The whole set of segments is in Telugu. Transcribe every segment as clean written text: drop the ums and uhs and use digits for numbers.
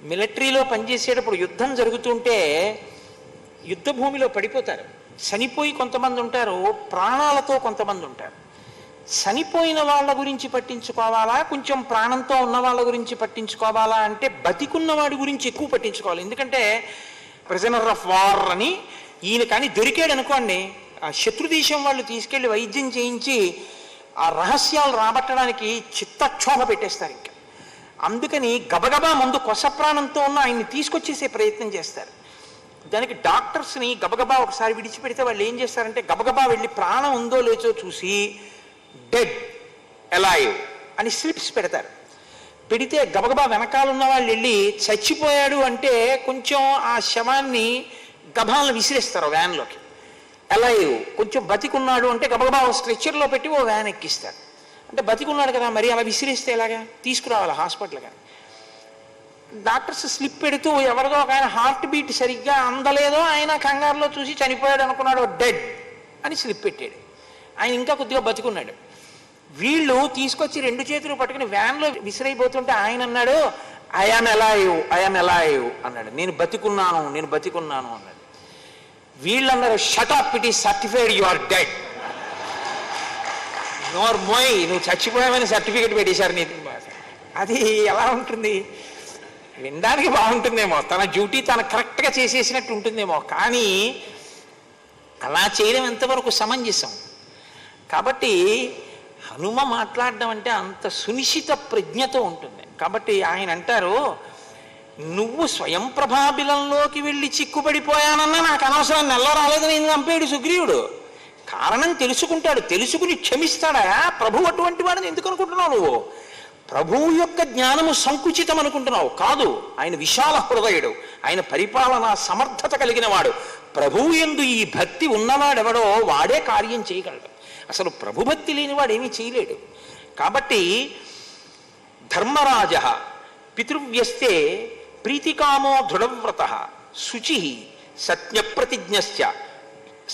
మిలిటరీలో పనిచేసేటప్పుడు యుద్ధం జరుగుతుంటే యుద్ధ భూమిలో పడిపోతారు. చనిపోయి కొంతమంది ఉంటారు, ప్రాణాలతో కొంతమంది ఉంటారు. చనిపోయిన వాళ్ళ గురించి పట్టించుకోవాలా, కొంచెం ప్రాణంతో ఉన్న వాళ్ళ గురించి పట్టించుకోవాలా అంటే బతికున్నవాడి గురించి ఎక్కువ పట్టించుకోవాలి. ఎందుకంటే ప్రిజనర్ ఆఫ్ వార్ అని ఈయన కానీ దొరికాడు అనుకోండి, ఆ శత్రుదేశం వాళ్ళు తీసుకెళ్లి వైద్యం చేయించి ఆ రహస్యాలు రాబట్టడానికి చిత్తక్షోభ పెట్టేస్తారు. ఇంకా అందుకని గబగబా ముందు కొస ప్రాణంతో ఉన్న ఆయన్ని తీసుకొచ్చేసే ప్రయత్నం చేస్తారు. దానికి డాక్టర్స్ని గబగబా ఒకసారి విడిచిపెడితే వాళ్ళు ఏం చేస్తారంటే గబగబా వెళ్ళి ప్రాణం ఉందో లేచో చూసి డెడ్ అలైవ్ అని స్లిప్స్ పెడతారు. పెడితే గబగబా వెనకాలన్న వాళ్ళు వెళ్ళి చచ్చిపోయాడు అంటే కొంచెం ఆ శవాన్ని గబాలను విసిరేస్తారు వ్యాన్లోకి. అలైవ్ కొంచెం బతికున్నాడు అంటే గబగబా ఓ స్ట్రెచ్చర్లో పెట్టి ఓ వ్యాన్ ఎక్కిస్తారు. అంటే బతికున్నాడు కదా, మరి అలా విసిరిస్తే ఎలాగా, తీసుకురావాలి హాస్పిటల్. కానీ డాక్టర్స్ స్లిప్ పెడుతూ ఎవరిదో ఒక ఆయన హార్ట్ బీట్ సరిగ్గా అందలేదో ఆయన కంగారులో చూసి చనిపోయాడు అనుకున్నాడు, డెడ్ అని స్లిప్ పెట్టాడు. ఆయన ఇంకా కొద్దిగా బతికున్నాడు. వీళ్ళు తీసుకొచ్చి రెండు చేతులు పట్టుకుని వ్యాన్లో విసిరైపోతుంటే ఆయన అన్నాడు, ఐఆమ్ అలైవ్ అన్నాడు. నేను బతికున్నాను అన్నాడు. వీళ్ళు అన్నారు, shut up, it is certified you are dead. నోర్ మోయ్, నువ్వు చచ్చిపోయావని సర్టిఫికెట్ పెట్టేశారు నీకు. అది ఎలా ఉంటుంది, వినడానికి బాగుంటుందేమో, తన డ్యూటీ తను కరెక్ట్గా చేసేసినట్టు ఉంటుందేమో, కానీ అలా చేయడం ఎంతవరకు సమంజసం? కాబట్టి హనుమ మాట్లాడడం అంటే అంత సునిశ్చిత ప్రజ్ఞతో ఉంటుంది. కాబట్టి ఆయన అంటారు, నువ్వు స్వయం ప్రభాబిలంలోకి వెళ్ళి చిక్కుపడిపోయానన్నా నాకు అనవసరం, నెల రాలేదు నేను చంపాడు సుగ్రీవుడు. కారణం తెలుసుకుంటాడు, తెలుసుకుని క్షమిస్తాడా? ప్రభు అటువంటి వాడిని ఎందుకు అనుకుంటున్నావు నువ్వు? ప్రభువు యొక్క జ్ఞానము సంకుచితం అనుకుంటున్నావు? కాదు, ఆయన విశాల హృదయుడు, ఆయన పరిపాలన సమర్థత కలిగిన వాడు. ప్రభువు యందు ఈ భక్తి ఉన్నవాడెవడో వాడే కార్యం చేయగలడు. అసలు ప్రభుభక్తి లేనివాడు ఏమీ చేయలేడు. కాబట్టి ధర్మరాజ పితృవ్యస్తే ప్రీతికామో దృఢవ్రత శుచి సత్యప్రతిజ్ఞశ్చ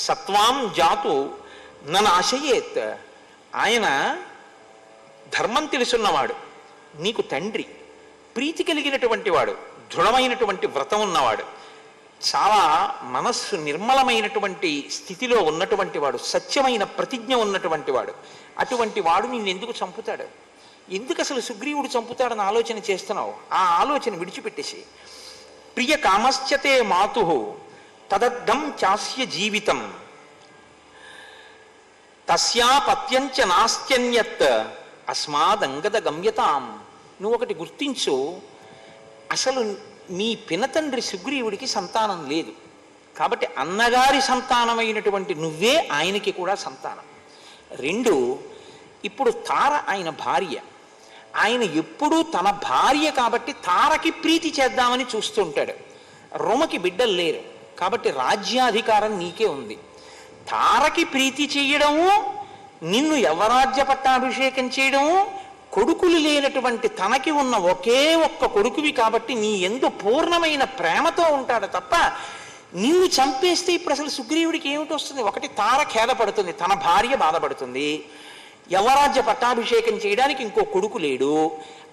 సత్వాం జాతు ననాశయేత్. ఆయన ధర్మం తెలుసున్నవాడు, నీకు తండ్రి, ప్రీతి కలిగినటువంటి వాడు, దృఢమైనటువంటి వ్రతం ఉన్నవాడు, చాలా మనస్సు నిర్మలమైనటువంటి స్థితిలో ఉన్నటువంటి వాడు, సత్యమైన ప్రతిజ్ఞ ఉన్నటువంటి వాడు. అటువంటి వాడు నిన్ను ఎందుకు చంపుతాడు? ఎందుకు అసలు సుగ్రీవుడు చంపుతాడని ఆలోచన చేస్తున్నావు? ఆ ఆలోచన విడిచిపెట్టేసి ప్రియ కామశ్చతే మాతు తదర్థం చాస్య జీవితం తస్యాపత్యంచ నాస్త్యన్యత్ అస్మాదంగద గమ్యతాం. నువ్వు ఒకటి గుర్తించు, అసలు నీ పినతండ్రి సుగ్రీవుడికి సంతానం లేదు. కాబట్టి అన్నగారి సంతానమైనటువంటి నువ్వే ఆయనకి కూడా సంతానం. రెండు, ఇప్పుడు తార ఆయన భార్య. ఆయన ఎప్పుడూ తన భార్య కాబట్టి తారకి ప్రీతి చేద్దామని చూస్తూ ఉంటాడు. రొమకి బిడ్డలు లేరు కాబట్టి రాజ్యాధికారం నీకే ఉంది. తారకి ప్రీతి చేయడము, నిన్ను యవరాజ్య పట్టాభిషేకం చేయడము, కొడుకులు లేనటువంటి తనకి ఉన్న ఒకే ఒక్క కొడుకువి కాబట్టి నీ యందు పూర్ణమైన ప్రేమతో ఉంటాడు తప్ప నిన్ను చంపేస్తే ఇప్పుడు అసలు సుగ్రీవుడికి ఏమిటి వస్తుంది? ఒకటి, తార ఖేదపడుతుంది, తన భార్య బాధపడుతుంది, యవరాజ్య పట్టాభిషేకం చేయడానికి ఇంకో కొడుకు లేడు.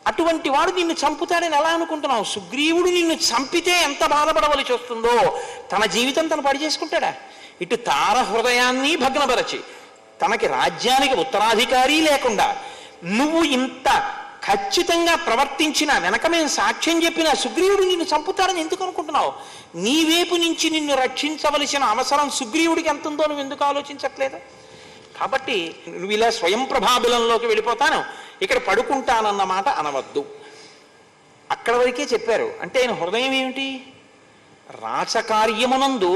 అటువంటి వాడు నిన్ను చంపుతాడని ఎలా అనుకుంటున్నావు? సుగ్రీవుడు నిన్ను చంపితే ఎంత బాధపడవలసి వస్తుందో తన జీవితం తను పడి చేసుకుంటాడా? ఇటు తార హృదయాన్ని భగ్నపరచి తనకి రాజ్యానికి ఉత్తరాధికారి లేకుండా నువ్వు ఇంత ఖచ్చితంగా ప్రవర్తించిన వెనక మేము సాక్ష్యం చెప్పిన సుగ్రీవుడు నిన్ను చంపుతాడని ఎందుకు అనుకుంటున్నావు? నీ వైపు నుంచి నిన్ను రక్షించవలసిన అవసరం సుగ్రీవుడికి ఎంత ఉందో నువ్వు ఎందుకు ఆలోచించట్లేదు? కాబట్టి నువ్వు ఇలా స్వయం ప్రభాబిలంలోకి వెళ్ళిపోతాను, ఇక్కడ పడుకుంటానన్న మాట అనవద్దు. అక్కడ వరకే చెప్పారు. అంటే ఆయన హృదయం ఏమిటి? రాజకార్యమునందు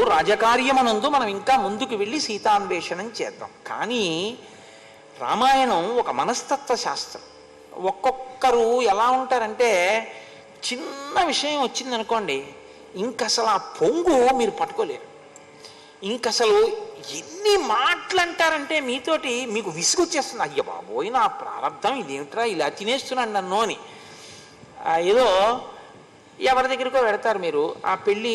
మనం ఇంకా ముందుకు వెళ్ళి సీతాన్వేషణం చేద్దాం. కానీ రామాయణం ఒక మనస్తత్వ శాస్త్రం. ఒక్కొక్కరు ఎలా ఉంటారంటే చిన్న విషయం వచ్చిందనుకోండి, ఇంకసలు ఆ పొంగు మీరు పట్టుకోలేరు. ఇంకసలు ఎన్ని మాటలు అంటారంటే మీతోటి మీకు విసుగొచ్చేస్తుంది. అయ్య బాబోయ్, నా ప్రారంధం ఇదేమిట్రా, ఇలా తినేస్తున్నాను నన్ను అని. ఏదో ఎవరి దగ్గరికో పెడతారు. మీరు ఆ పెళ్ళి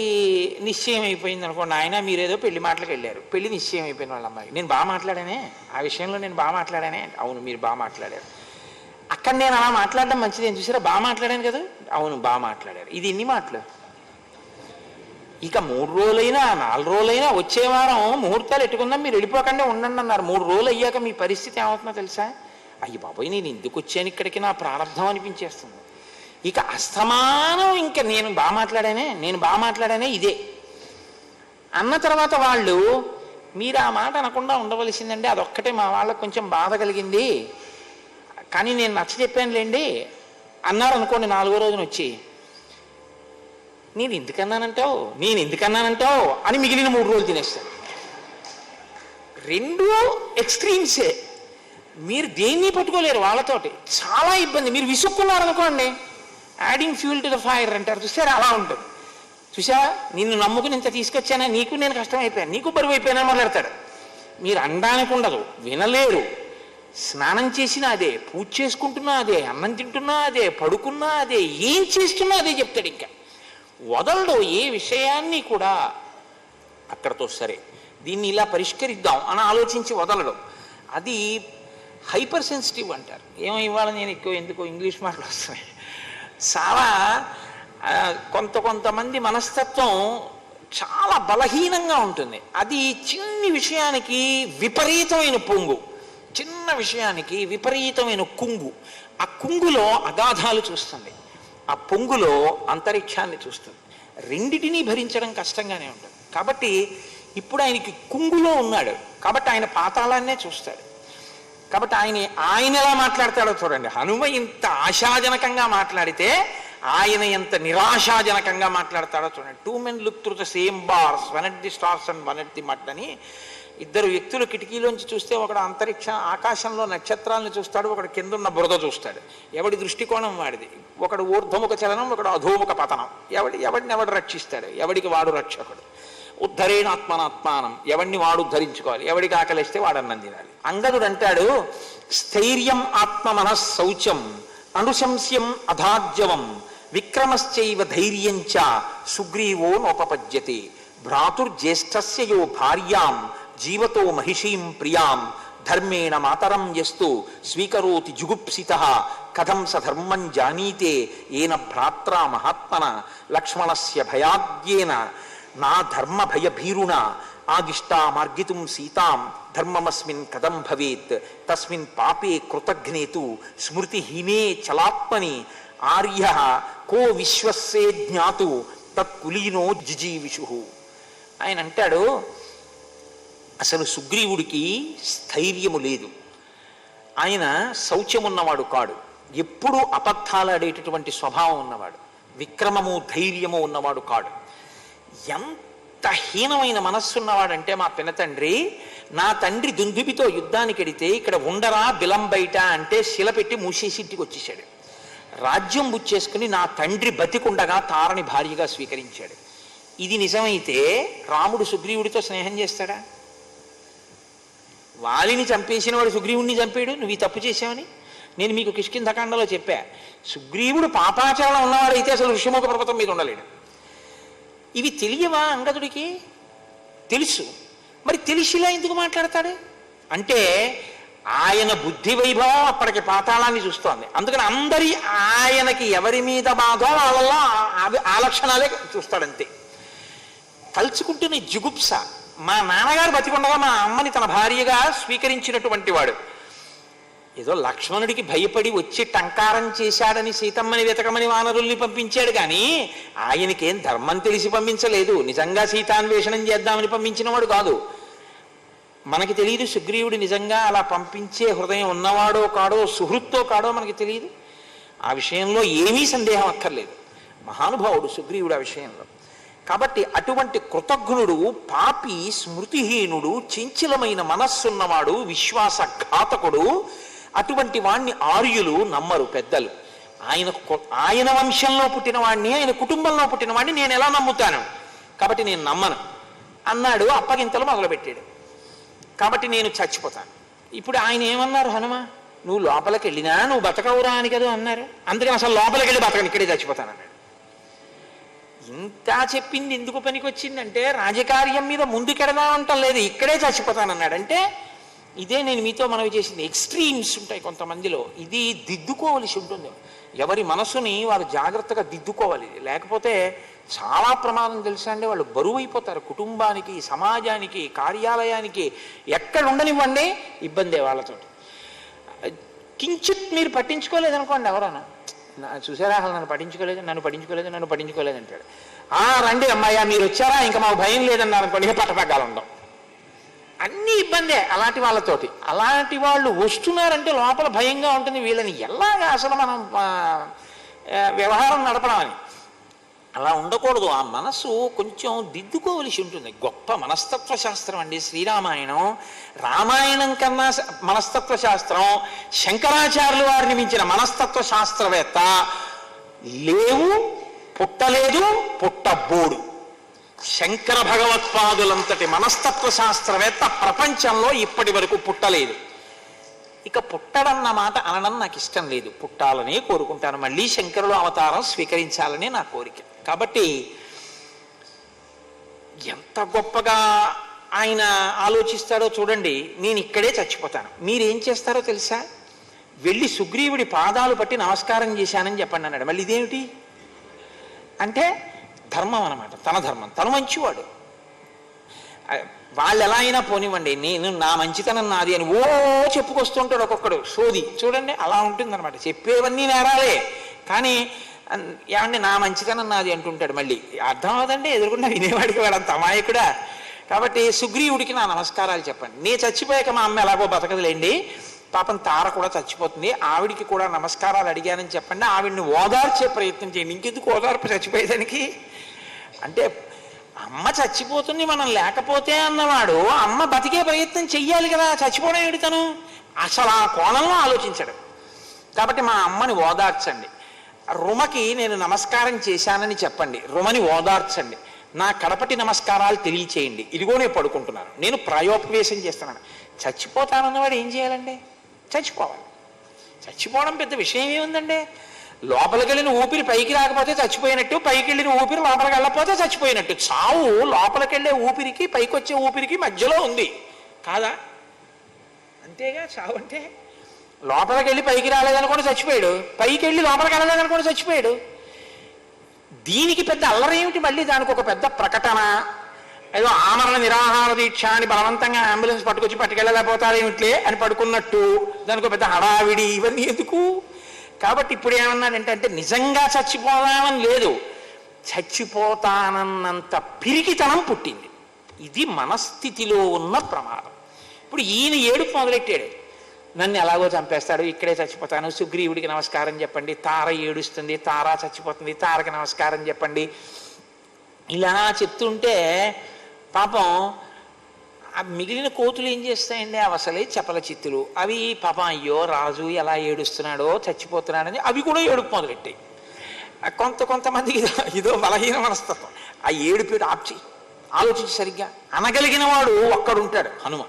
నిశ్చయం అయిపోయింది అనుకోండి, ఆయన మీరేదో పెళ్లి మాటలకు వెళ్ళారు, పెళ్లి నిశ్చయం అయిపోయిన వాళ్ళ అమ్మాయి, నేను బాగా మాట్లాడానే ఆ విషయంలో, నేను బాగా మాట్లాడానే. అవును, మీరు బాగా మాట్లాడారు. అక్కడ నేను అలా మాట్లాడడం మంచిది ఏం చూసారా, బాగా మాట్లాడాను కదా. అవును, బాగా మాట్లాడారు. ఇది ఎన్ని మాటలు? ఇక 3 రోజులైనా 4 రోజులైనా వచ్చే వారం ముహూర్తాలు ఎట్టుకుందాం, మీరు వెళ్ళిపోకుండా ఉండండి అన్నారు. 3 రోజులు అయ్యాక మీ పరిస్థితి ఏమవుతుందో తెలుసా? అయ్యి బాబోయ్, నేను ఎందుకు వచ్చాను ఇక్కడికి, నా ప్రారంధం అనిపించేస్తుంది. ఇక అస్తమానం ఇంకా నేను బాగా మాట్లాడానే ఇదే అన్న తర్వాత వాళ్ళు, మీరు ఆ మాట అనకుండా ఉండవలసిందండి, అదొక్కటే మా వాళ్ళకు కొంచెం బాధ కలిగింది, కానీ నేను నచ్చ చెప్పానులేండి అన్నారు అనుకోండి. 4వ రోజున వచ్చి, నేను ఎందుకన్నానంటావు అని మిగిలిన 3 రోజులు తినేస్తాను. 2 ఎక్స్ట్రీమ్సే. మీరు దేన్ని పట్టుకోలేరు వాళ్ళతోటి, చాలా ఇబ్బంది. మీరు విసుక్కున్నారనుకోండి, adding fuel to the fire అంటారు చూసారా, అలా ఉంటుంది. చూసా, నిన్ను నమ్ముకుని ఇంత తీసుకొచ్చానా, నీకు నేను కష్టం అయిపోయాను, నీకు బరువు అయిపోయానని మొదలెడతాడు. మీరు అనడానికి ఉండదు, వినలేరు. స్నానం చేసినా అదే, పూజ చేసుకుంటున్నా అదే, అన్నం తింటున్నా అదే, పడుకున్నా అదే, ఏం చేస్తున్నా అదే చెప్తాడు. ఇంకా వదలడు ఏ విషయాన్ని కూడా. అక్కడతో సరే, దీన్ని ఇలా పరిష్కరిద్దాం అని ఆలోచించి వదలడం. అది హైపర్ సెన్సిటివ్ అంటారు. ఏమో ఇవాళ నేను ఎందుకో ఇంగ్లీష్ మాటలు వస్తున్నాయి. చాలా కొంతమంది మనస్తత్వం చాలా బలహీనంగా ఉంటుంది. అది చిన్ని విషయానికి విపరీతమైన పొంగు, చిన్న విషయానికి విపరీతమైన కుంగు. ఆ కుంగులో అగాధాలు చూస్తుంది, ఆ పొంగులో అంతరిక్షాన్ని చూస్తుంది. రెండిటినీ భరించడం కష్టంగానే ఉంటుంది. కాబట్టి ఇప్పుడు ఆయనకి కుంగులో ఉన్నాడు కాబట్టి ఆయన పాతాళాన్నే చూస్తాడు. కాబట్టి ఆయన ఎలా మాట్లాడతాడో చూడండి. హనుమ ఇంత ఆశాజనకంగా మాట్లాడితే ఆయన ఎంత నిరాశాజనకంగా మాట్లాడతాడో చూడండి. 2 men look through the same bars, one at the stars and one at the mud అని. 2 వ్యక్తులు కిటికీలోంచి చూస్తే, ఒకడు ఆకాశంలో నక్షత్రాలను చూస్తాడు, ఒకడు కిందున్న బురద చూస్తాడు. ఎవడి దృష్టికోణం వాడిది. ఒకడు ఊర్ధ్వముఖ చలనం, ఒకడు అధోముఖ పతనం. ఎవడు రక్షిస్తాడు, ఎవడికి వాడు రక్షకుడు. ఉద్ధరేణాత్మనాత్మానం, ఎవడిని వాడు ఉద్ధరించుకోవాలి, ఎవడికి ఆకలిస్తే వాడు అన్నం తినాలి. అంగదుడు అంటాడు, స్థైర్యం ఆత్మ మనఃశౌచం అనుశంస్యం అధార్జవం విక్రమశ్చైవ ధైర్యంచ సుగ్రీవో నోపపద్యతే భ్రాతుర్జ్యేష్ఠస్య యో భార్యాం జీవతో మహిషీం ప్రియాం ధర్మేణ మాతరం యస్తు స్వీకరోతి జుగుప్సితః కథం స ధర్మం జానీతే ఏన భ్రాత్రా మహాత్మన లక్ష్మణస్య భయాద్యేన నా ధర్మ భయభీరుణ ఆగిష్టా మార్గితుం సీతాం ధర్మమస్మిన్ కథం భవేత్ తస్మిన్ పాపే కృతఘ్నేతు స్మృతిహీనే చలాత్మని ఆర్య కో విశ్వస్సే జ్ఞాతు తత్కులీనో జిజీవిషు. ఆయన అంటాడు, అసలు సుగ్రీవుడికి స్థైర్యము లేదు, ఆయన శౌచ్యమున్నవాడు కాడు, ఎప్పుడూ అబద్ధాలాడేటటువంటి స్వభావం ఉన్నవాడు, విక్రమము ధైర్యము ఉన్నవాడు కాడు. ఎంత హీనమైన మనస్సున్నవాడంటే మా పినతండ్రి, నా తండ్రి దుందుబితో యుద్ధానికి ఎడితే ఇక్కడ ఉండరా బిలం బయట అంటే శిల పెట్టి మూసేసి ఇంటికి వచ్చేసాడు. రాజ్యం బుచ్చేసుకుని నా తండ్రి బతికుండగా తారని భార్యగా స్వీకరించాడు. ఇది నిజమైతే రాముడు సుగ్రీవుడితో స్నేహం చేస్తాడా? వాలిని చంపేసిన వాడు సుగ్రీవుడిని చంపాడు, నువ్వు ఈ తప్పు చేసావని. నేను మీకు కిష్కింధకాండలో చెప్పా, సుగ్రీవుడు పాపాచరణ ఉన్నవాడైతే అసలు ఋషిముఖ పర్వతం మీద ఉండలేడు. ఇవి తెలియవా అంగదుడికి? తెలుసు. మరి తెలిసిలా ఎందుకు మాట్లాడతాడు అంటే, ఆయన బుద్ధి వైభవం అప్పటికి పాతాళాన్ని చూస్తోంది. అందుకని ఆయనకి ఎవరి మీద బాధో వాళ్ళలో ఆ లక్షణాలే చూస్తాడంతే. తలుచుకుంటున్న జుగుప్స. మా నాన్నగారు బతికుండగా మా అమ్మని తన భార్యగా స్వీకరించినటువంటి వాడు. ఏదో లక్ష్మణుడికి భయపడి వచ్చి టంకారం చేశాడని సీతమ్మని వెతకమని వానరుల్ని పంపించాడు, కానీ ఆయనకేం ధర్మం తెలిసి పంపించలేదు. నిజంగా సీతాన్వేషణం చేద్దామని పంపించినవాడు కాదు. మనకి తెలియదు సుగ్రీవుడు నిజంగా అలా పంపించే హృదయం ఉన్నవాడో కాడో, సుహృత్తో కాడో మనకి తెలియదు. ఆ విషయంలో ఏమీ సందేహం అక్కర్లేదు. మహానుభావుడు సుగ్రీవుడు ఆ విషయంలో. కాబట్టి అటువంటి కృతజ్ఞుడు పాపి, స్మృతిహీనుడు, చంచలమైన మనస్సున్నవాడు, విశ్వాసఘాతకుడు, అటువంటి వాణ్ణి ఆర్యులు నమ్మరు పెద్దలు. ఆయన వంశంలో పుట్టిన వాడిని, ఆయన కుటుంబంలో పుట్టిన వాడిని నేను ఎలా నమ్ముతాను? కాబట్టి నేను నమ్మను అన్నాడు. అప్పగింతలు మొదలుపెట్టాడు. కాబట్టి నేను చచ్చిపోతాను. ఇప్పుడు ఆయన ఏమన్నారు? హనుమ, నువ్వు లోపలికి వెళ్ళినా నువ్వు బతకవురా అని కదా అన్నారు. అందుకని అసలు లోపలికి వెళ్ళి బతకను, ఇక్కడే చచ్చిపోతాను అన్నాడు. ఇంత చెప్పింది ఎందుకు పనికి వచ్చిందంటే, రాజకార్యం మీద ముందుకెడదా అంటాం లేదు, ఇక్కడే చచ్చిపోతానన్నాడు. అంటే ఇదే నేను మీతో మనవి చేసింది. ఎక్స్ట్రీమ్స్ ఉంటాయి కొంతమందిలో. ఇది దిద్దుకోవలసి ఉంటుంది. ఎవరి మనసుని వారు జాగ్రత్తగా దిద్దుకోవాలి. లేకపోతే చాలా ప్రమాదం తెలుసా అండి. వాళ్ళు బరువు అయిపోతారు కుటుంబానికి, సమాజానికి, కార్యాలయానికి. ఎక్కడ ఉండనివ్వండి ఇబ్బందే వాళ్ళతో. కించిత్ మీరు పట్టించుకోలేదనుకోండి, ఎవరన్నా చూసారా అసలు నన్ను పట్టించుకోలేదు అంటాడు. రండి అమ్మాయ్యా మీరు వచ్చారా, ఇంకా మాకు భయం లేదన్నారు అనుకోండి, ఇక పట్టపగ్గాలు ఉండవు. అన్ని ఇబ్బందే అలాంటి వాళ్ళతోటి. అలాంటి వాళ్ళు వస్తున్నారంటే లోపల భయంగా ఉంటుంది, వీళ్ళని ఎలాగా అసలు మనం వ్యవహారం నడపడం అని. అలా ఉండకూడదు. ఆ మనసు కొంచెం దిద్దుకోవలసి ఉంటుంది. గొప్ప మనస్తత్వ శాస్త్రం అండి శ్రీరామాయణం. రామాయణం కన్నా మనస్తత్వ శాస్త్రం, శంకరాచార్యులు వారిని మించిన మనస్తత్వ శాస్త్రవేత్త లేవు, పుట్టలేదు, పుట్టబోడు. శంకర భగవత్పాదులంతటి మనస్తత్వ శాస్త్రవేత్త ప్రపంచంలో ఇప్పటి వరకు పుట్టలేదు. ఇక పుట్టడన్న మాట అనడం నాకు ఇష్టం లేదు, పుట్టాలని కోరుకుంటాను. మళ్ళీ శంకరులు అవతారం స్వీకరించాలని నా కోరిక. కాబట్టి ఎంత గొప్పగా ఆయన ఆలోచిస్తాడో చూడండి. నేను ఇక్కడే చచ్చిపోతాను, మీరేం చేస్తారో తెలుసా? వెళ్ళి సుగ్రీవుడి పాదాలు పట్టి నమస్కారం చేశానని చెప్పండి అన్నాడు. మళ్ళీ ఇదేమిటి అంటే ధర్మం అనమాట, తన ధర్మం. తను మంచివాడు. వాళ్ళు ఎలా అయినా పోనివ్వండి, నేను నా మంచితనం నాది అని చెప్పుకొస్తుంటాడు ఒక్కొక్కడు సోది. చూడండి అలా ఉంటుందన్నమాట. చెప్పేవన్నీ నేరాలే, కానీ ఏమండి నా మంచితనం నాది అంటుంటాడు. మళ్ళీ అర్థం అవదండి ఎదురుకుండా వినేవాడికి వాడంత అమాయకుడా. కాబట్టి సుగ్రీవుడికి నా నమస్కారాలు చెప్పండి. నేను చచ్చిపోయాక మా అమ్మ ఎలాగో బతకదులేండి, పాపం తార కూడా చచ్చిపోతుంది, ఆవిడికి కూడా నమస్కారాలు అడిగానని చెప్పండి. ఆవిడ్ని ఓదార్చే ప్రయత్నం చేయండి. ఇంకెందుకు ఓదార్పు చచ్చిపోయేదానికి? అంటే అమ్మ చచ్చిపోతుంది మనం లేకపోతే అన్నవాడు అమ్మ బతికే ప్రయత్నం చెయ్యాలి కదా, చచ్చిపోవడం ఏమిటి తను? అసలు ఆ కోణంలో ఆలోచించడు. కాబట్టి మా అమ్మని ఓదార్చండి, రుమకి నేను నమస్కారం చేశానని చెప్పండి, రుమని ఓదార్చండి, నా కడపటి నమస్కారాలు తెలియచేయండి, ఇదిగో నేను పడుకుంటున్నాను, నేను ప్రాయోపవేశం చేస్తున్నాను. చచ్చిపోతానన్నవాడు ఏం చేయాలండి? చచ్చిపోవాలి. చచ్చిపోవడం పెద్ద విషయం ఏముందండి? లోపలికి వెళ్ళిన ఊపిరి పైకి రాకపోతే చచ్చిపోయినట్టు, పైకి వెళ్ళిన ఊపిరి లోపలికి వెళ్ళకపోతే చచ్చిపోయినట్టు. చావు లోపలికి వెళ్ళే ఊపిరికి పైకి వచ్చే ఊపిరికి మధ్యలో ఉంది కాదా? అంతేగా చావు అంటే. లోపలికి వెళ్ళి పైకి రాలేదనుకోండి చచ్చిపోయాడు, పైకి వెళ్ళి లోపలికి వెళ్ళలేదనుకోండి చచ్చిపోయాడు. దీనికి పెద్ద అల్లరి ఏమిటి? మళ్ళీ దానికి ఒక పెద్ద ప్రకటన, ఏదో ఆమరణ నిరాహార దీక్ష అని బలవంతంగా అంబులెన్స్ పట్టుకెళ్ళలేకపోతారేమిట్లే అని పడుకున్నట్టు దానికి ఒక పెద్ద హడావిడి, ఇవన్నీ ఎందుకు? కాబట్టి ఇప్పుడు ఏమన్నాడంటే నిజంగా చచ్చిపోదామని లేదు, చచ్చిపోతానన్నంత పిరికితనం పుట్టింది. ఇది మనస్థితిలో ఉన్న ప్రమాదం. ఇప్పుడు ఈయన ఏడుపు మొదలెట్టాడు, నన్ను ఎలాగో చంపేస్తాడు, ఇక్కడే చచ్చిపోతాను, సుగ్రీవుడికి నమస్కారం చెప్పండి, తార ఏడుస్తుంది, తార చచ్చిపోతుంది, తారకి నమస్కారం చెప్పండి. ఇలా చెప్తుంటే పాపం ఆ మిగిలిన కోతులు ఏం చేస్తాయండి? అవసలే చపల చిత్తులు. అవి పాపం అయ్యో రాజు ఎలా ఏడుస్తున్నాడో, చచ్చిపోతున్నాడని అవి కూడా ఏడుపు మొదలెట్టాయి. కొంతమందికి ఇదో బలహీన మనస్తత్వం. ఆ ఏడుపు ఆప్చి ఆలోచించి సరిగ్గా అనగలిగిన వాడు ఒక్కడుంటాడు హనుమ.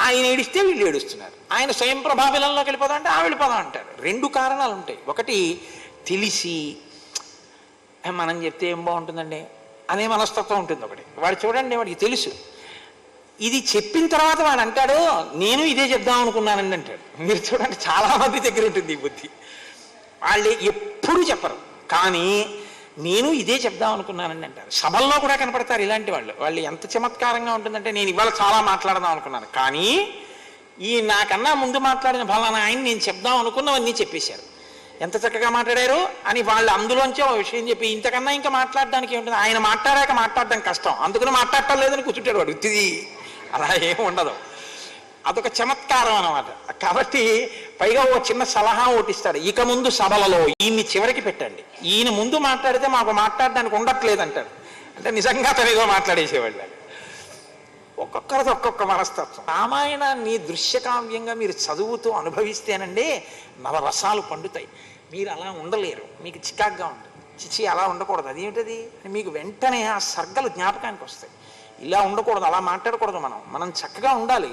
ఆయన ఏడిస్తే వీళ్ళు ఏడుస్తున్నారు, ఆయన స్వయం ప్రభావిలంలోకి వెళ్ళిపోదాం అంటే వెళ్ళిపోదాం అంటారు. రెండు కారణాలు ఉంటాయి. ఒకటి తెలిసి మనం చెప్తే ఏం బాగుంటుందండి అనే మనస్తత్వం ఉంటుంది ఒకటి. వాడు చూడండి, వాడికి తెలుసు. ఇది చెప్పిన తర్వాత వాడు అంటాడు నేను ఇదే చెప్దాం అనుకున్నానండి అంటాడు. మీరు చూడండి చాలా మంది దగ్గర ఉంటుంది ఈ బుద్ధి. వాళ్ళు ఎప్పుడూ చెప్పరు, కానీ నేను ఇదే చెప్దాం అనుకున్నానండి అంటారు. సభల్లో కూడా కనపడతారు ఇలాంటి వాళ్ళు. వాళ్ళు ఎంత చమత్కారంగా ఉంటుందంటే, నేను ఇవాళ చాలా మాట్లాడదాం అనుకున్నాను, కానీ ఈ నాకన్నా ముందు మాట్లాడిన ఫలానా ఆయన నేను చెప్దాం అనుకున్నవన్నీ చెప్పేశారు. ఎంత చక్కగా మాట్లాడారు అని వాళ్ళు అందులోంచే ఒక విషయం చెప్పి, ఇంతకన్నా ఇంకా మాట్లాడడానికి ఏముంటుంది? ఆయన మాట్లాడాక మాట్లాడడం కష్టం, అందుకని మాట్లాడటం లేదని కూర్చుంటాడు వాడు. ఇది అలా ఏమి ఉండదు. అదొక చమత్కారం అన్నమాట. కాబట్టి పైగా ఓ చిన్న సలహా ఓటిస్తాడు, ఇక ముందు సభలలో ఈయన్ని చివరికి పెట్టండి, ఈయన ముందు మాట్లాడితే మాకు మాట్లాడడానికి ఉండట్లేదు అంటాడు. అంటే నిజంగా అతను ఏదో మాట్లాడేసేవాళ్ళు. ఒక్కొక్కరిది ఒక్కొక్క మనస్తత్వం. రామాయణాన్ని దృశ్యకావ్యంగా మీరు చదువుతూ అనుభవిస్తేనండి నవరసాలు పండుతాయి. మీరు అలా ఉండలేరు, మీకు చికాగ్గా ఉంటుంది. చిచి అలా ఉండకూడదు, అదేమిటది మీకు వెంటనే ఆ సర్గలు జ్ఞాపకానికి వస్తాయి. ఇలా ఉండకూడదు, అలా మాట్లాడకూడదు, మనం చక్కగా ఉండాలి,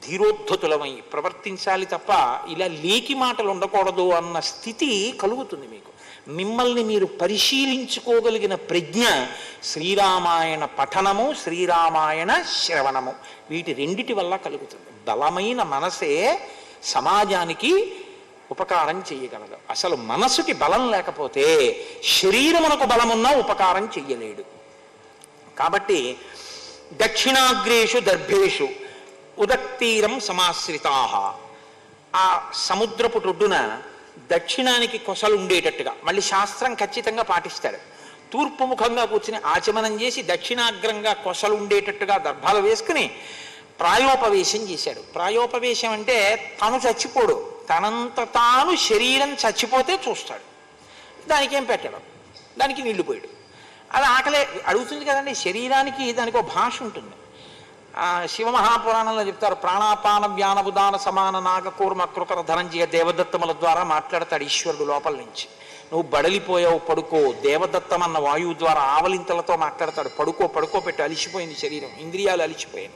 ధీరోద్ధతులమై ప్రవర్తించాలి తప్ప ఇలా లేకి మాటలు ఉండకూడదు అన్న స్థితి కలుగుతుంది మీకు. మిమ్మల్ని మీరు పరిశీలించుకోగలిగిన ప్రజ్ఞ శ్రీరామాయణ పఠనము, శ్రీరామాయణ శ్రవణము, వీటి రెండిటి వల్ల కలుగుతుంది. బలమైన మనసే సమాజానికి ఉపకారం చేయగలదు. అసలు మనసుకి బలం లేకపోతే శరీరమునకు బలమున్నా ఉపకారం చెయ్యలేడు. కాబట్టి దక్షిణాగ్రేషు దర్భేషు ఉదక్తీరం సమాశ్రితాహ, ఆ సముద్రపు రొడ్డున దక్షిణానికి కొసలు ఉండేటట్టుగా, మళ్ళీ శాస్త్రం ఖచ్చితంగా పాటిస్తాడు. తూర్పు ముఖంగా కూర్చుని ఆచమనం చేసి దక్షిణాగ్రంగా కొసలు ఉండేటట్టుగా దర్భాలు వేసుకుని ప్రాయోపవేశం చేశాడు. ప్రాయోపవేశం అంటే తను చచ్చిపోడు, తనంత తాను శరీరం చచ్చిపోతే చూస్తాడు, దానికి ఏం పెట్టడం, దానికి నీళ్లు పోయాడు. అది ఆకలే అడుగుతుంది కదండి. శరీరానికి దానికి ఒక భాష ఉంటుంది. శివమహాపురాణంలో చెప్తారు, ప్రాణాపాన వ్యానబుదాన సమాన నాగకూర్మ కృకర ధనంజయ దేవదత్తముల ద్వారా మాట్లాడతాడు ఈశ్వరుడు లోపల నుంచి. నువ్వు బడలిపోయావు, పడుకో. దేవదత్తం అన్న వాయువు ద్వారా ఆవలింతలతో మాట్లాడతాడు, పడుకో పడుకో పెట్టి, అలిసిపోయింది శరీరం, ఇంద్రియాలు అలిసిపోయాయి,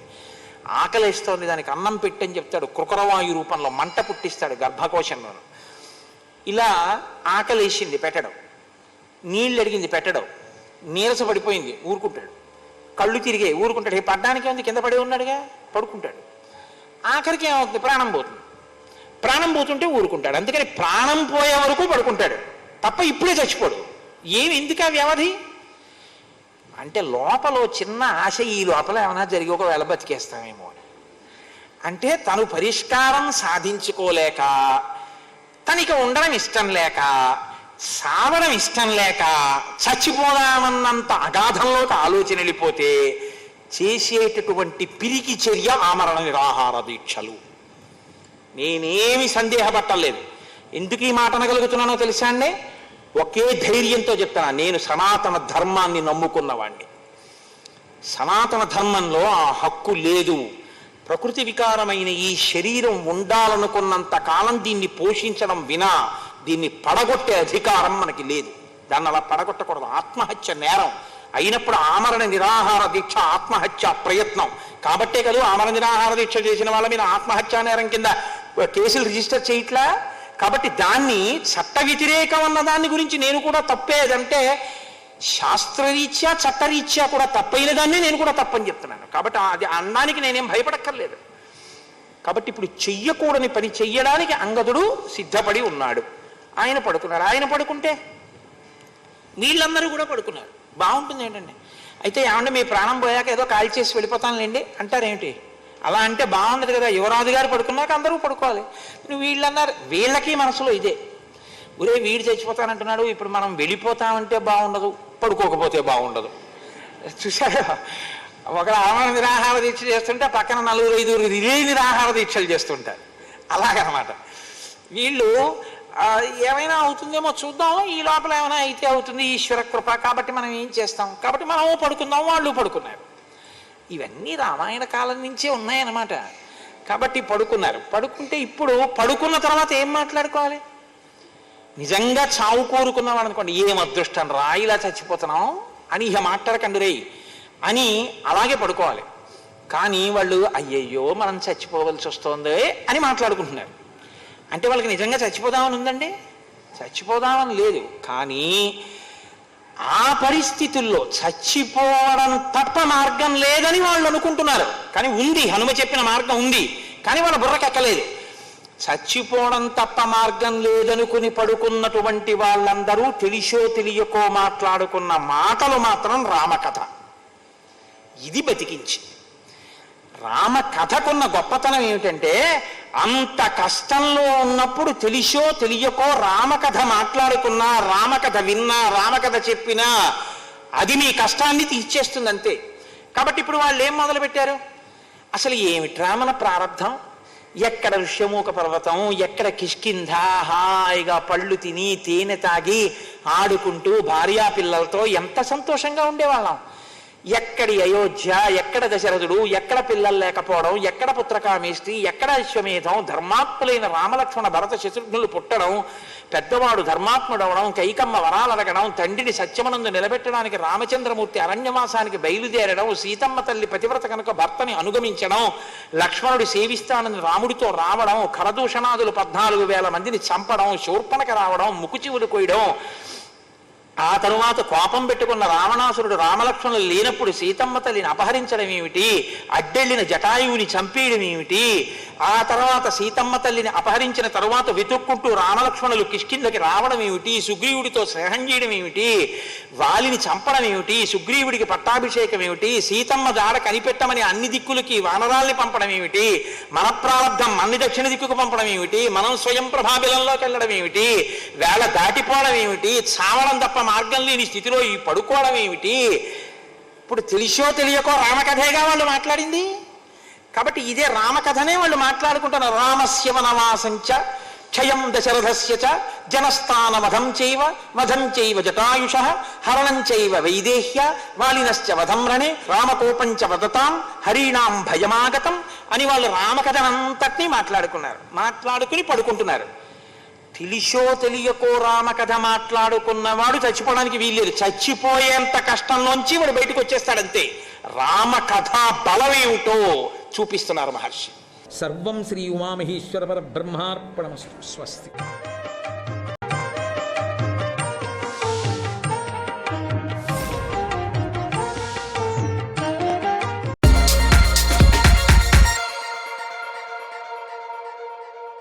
ఆకలిస్తోంది, దానికి అన్నం పెట్టని చెప్తాడు. కృకరవాయు రూపంలో మంట పుట్టిస్తాడు గర్భకోశంలో. ఇలా ఆకలేసింది పెట్టడం, నీళ్ళు అడిగింది పెట్టడం, నీరస పడిపోయింది ఊరుకుంటాడు, కళ్ళు తిరిగే ఊరుకుంటాడు, పడ్డానికి ఉంది కింద పడి ఉన్నాడుగా పడుకుంటాడు. ఆఖరికి ఏమవుతుంది, ప్రాణం పోతుంది. ప్రాణం పోతుంటే ఊరుకుంటాడు. అందుకని ప్రాణం పోయే వరకు పడుకుంటాడు తప్ప ఇప్పుడే చచ్చిపోడు. ఎందుకు ఆ వ్యవధి అంటే లోపల చిన్న ఆశ, ఈ లోపల ఏమైనా జరిగి ఒకవేళ బతికేస్తామేమో అని. అంటే తను పరిష్కారం సాధించుకోలేక, తనకి ఉండడం ఇష్టం లేక, సావడం ఇష్టం లేక, చచ్చిపోదామన్నంత అగాధంలోకి ఆలోచన వెళ్ళిపోతే చేసేటటువంటి పిరికి చర్య ఆమరణ నిరాహార దీక్షలు. నేనేమి సందేహపట్టలేదు. ఎందుకు ఈ మాట అనగలుగుతున్నానో తెలుసా అండి? ఒకే ధైర్యంతో చెప్తాను, నేను సనాతన ధర్మాన్ని నమ్ముకున్నవాణ్ణి. సనాతన ధర్మంలో ఆ హక్కు లేదు. ప్రకృతి వికారమైన ఈ శరీరం ఉండాలనుకున్నంత కాలం దీన్ని పోషించడం వినా దీన్ని పడగొట్టే అధికారం మనకి లేదు. దాన్ని అలా పడగొట్టకూడదు. ఆత్మహత్య నేరం అయినప్పుడు ఆమరణ నిరాహార దీక్ష ఆత్మహత్య ప్రయత్నం. కాబట్టే కదా ఆమరణ నిరాహార దీక్ష చేసిన వాళ్ళ మీద ఆత్మహత్యా నేరం కింద కేసులు రిజిస్టర్ చేయట్లా. కాబట్టి దాన్ని చట్ట వ్యతిరేకం అన్న దాని గురించి నేను కూడా తప్పేదంటే శాస్త్రరీత్యా చట్టరీత్యా కూడా తప్పైన దాన్ని నేను కూడా తప్పని చెప్తున్నాను. కాబట్టి అది అనడానికి నేనేం భయపడక్కర్లేదు. కాబట్టి ఇప్పుడు చెయ్యకూడని పని చెయ్యడానికి అంగదుడు సిద్ధపడి ఉన్నాడు. ఆయన పడుకున్నారు. ఆయన పడుకుంటే వీళ్ళందరూ కూడా పడుకున్నారు. బాగుంటుంది ఏంటండి. అయితే ఏమంటే మీ ప్రాణం పోయాక ఏదో కాల్ చేసి వెళ్ళిపోతానులేండి అంటారేమిటి? అలా అంటే బాగుండదు కదా. యువరాజు గారు పడుకున్నాక అందరూ పడుకోవాలి. వీళ్ళన్నారు, వీళ్ళకి మనసులో ఇదే, ఒరే వీడు చచ్చిపోతానంటున్నాడు, ఇప్పుడు మనం వెళ్ళిపోతామంటే బాగుండదు, పడుకోకపోతే బాగుండదు. చూసారా, ఒకరు ఆమరణ నిరాహార దీక్ష చేస్తుంటే పక్కన 4-5 ఇదే నిరాహార దీక్షలు చేస్తుంటారు. అలాగనమాట. వీళ్ళు ఏమైనా అవుతుందేమో చూద్దాం, ఈ లోపల ఏమైనా అయితే అవుతుంది, ఈశ్వర కృప, కాబట్టి మనం ఏం చేస్తాం, కాబట్టి మనము పడుకుందాం, వాళ్ళు పడుకున్నారు. ఇవన్నీ రామాయణ కాలం నుంచే ఉన్నాయన్నమాట. కాబట్టి పడుకున్నారు. పడుకుంటే ఇప్పుడు పడుకున్న తర్వాత ఏం మాట్లాడుకోవాలి? నిజంగా చావు కోరుకున్నాం అనుకోండి, ఏం అదృష్టం రా ఇలా చచ్చిపోతున్నాం అని ఇక మాట్లాడకండి రే అని అలాగే పడుకోవాలి. కానీ వాళ్ళు అయ్యయ్యో మనం చచ్చిపోవలసి వస్తుంది అని మాట్లాడుకుంటున్నారు. అంటే వాళ్ళకి నిజంగా చచ్చిపోదామని ఉందండి? చచ్చిపోదామని లేదు. కానీ ఆ పరిస్థితుల్లో చచ్చిపోవడం తప్ప మార్గం లేదని వాళ్ళు అనుకుంటున్నారు. కానీ ఉంది, హనుమ చెప్పిన మార్గం ఉంది, కానీ వాళ్ళ బుర్రకెక్కలేదు. చచ్చిపోవడం తప్ప మార్గం లేదనుకుని పడుకున్నటువంటి వాళ్ళందరూ తెలిసో తెలియకో మాట్లాడుకున్న మాటలు మాత్రం రామకథ. ఇది బతికించి. రామకథకున్న గొప్పతనం ఏమిటంటే, అంత కష్టంలో ఉన్నప్పుడు తెలిసో తెలియకో రామకథ మాట్లాడుకున్నా, రామకథ విన్నా, రామకథ చెప్పినా అది మీ కష్టాన్ని తీర్చేస్తుంది అంతే. కాబట్టి ఇప్పుడు వాళ్ళు ఏం మొదలుపెట్టారు? అసలు ఏమిట్రా మన ప్రారంధం, ఎక్కడ ఋష్యమూక పర్వతం, ఎక్కడ కిష్కింధ, హాయిగా పళ్ళు తిని తేనె తాగి ఆడుకుంటూ భార్యా పిల్లలతో ఎంత సంతోషంగా ఉండేవాళ్ళం. ఎక్కడి అయోధ్య, ఎక్కడ దశరథుడు, ఎక్కడ పిల్లలు లేకపోవడం, ఎక్కడ పుత్రకామేష్టి, ఎక్కడ అశ్వమేధం, ధర్మాత్ములైన రామలక్ష్మణ భరత శత్రుఘ్నులు పుట్టడం, పెద్దవాడు ధర్మాత్ముడు అవడం, కైకమ్మ వరాలు అడగడం, తండ్రిని సత్యమనందు నిలబెట్టడానికి రామచంద్రమూర్తి అరణ్యవాసానికి బయలుదేరడం, సీతమ్మ తల్లి పతివ్రత కనుక భర్తని అనుగమించడం, లక్ష్మణుడి సేవిస్తానని రాముడితో రావడం, ఖరదూషణాదులు 14,000 మందిని చంపడం, శూర్పణక రావడం, ముకుచివులు కొయ్యడం, ఆ తరువాత కోపం పెట్టుకున్న రావణాసురుడు రామలక్ష్మణులు లేనప్పుడు సీతమ్మ తల్లిని అపహరించడం ఏమిటి, అడ్డెళ్ళిన జటాయువుని చంపేయడం ఏమిటి, ఆ తర్వాత సీతమ్మ తల్లిని అపహరించిన తరువాత వెతుక్కుంటూ రామలక్ష్మణులు కిష్కిందకి రావడం ఏమిటి, సుగ్రీవుడితో స్నేహం చేయడం ఏమిటి, వాలిని చంపడం ఏమిటి, సుగ్రీవుడికి పట్టాభిషేకం ఏమిటి, సీతమ్మ జాడ కనిపెట్టమని అన్ని దిక్కులకి వానరాల్ని పంపడం ఏమిటి, మన ప్రారంధం మన్ని దక్షిణ దిక్కుకు పంపడం ఏమిటి, మనం స్వయం ప్రభాబిలంలోకి వెళ్ళడం ఏమిటి, వేళ దాటిపోవడం ఏమిటి, చావడం తప్ప మార్గం లేని స్థితిలో ఈ పడుకోవడం ఏమిటి. ఇప్పుడు తెలిసో తెలియకో రామకథేగా వాళ్ళు మాట్లాడింది. కాబట్టి ఇదే రామకథనే వాళ్ళు మాట్లాడుకుంటున్నారు. రామస్య వనవాసంచ క్షయం దశరథస్య చ జనస్థాన వధం చైవ జటాయుష హరణం చైవ వైదేహ్య వాలినశ్చ వధం రణే రామకోపంచ వదతాం హరీణాం భయమాగతం అని వాళ్ళు రామకథనంతటినీ మాట్లాడుకుని పడుకుంటున్నారు. తెలిసో తెలియకో రామకథ మాట్లాడుకున్నవాడు చచ్చిపోవడానికి వీల్లేదు. చచ్చిపోయేంత కష్టంలోంచి వాడు బయటకు వచ్చేస్తాడంతే. రామకథ బలమేమిటో చూపిస్తున్నారు మహర్షి. సర్వం శ్రీ ఉమామహేశ్వర పరబ్రహ్మార్పణమస్తు. స్వస్తి.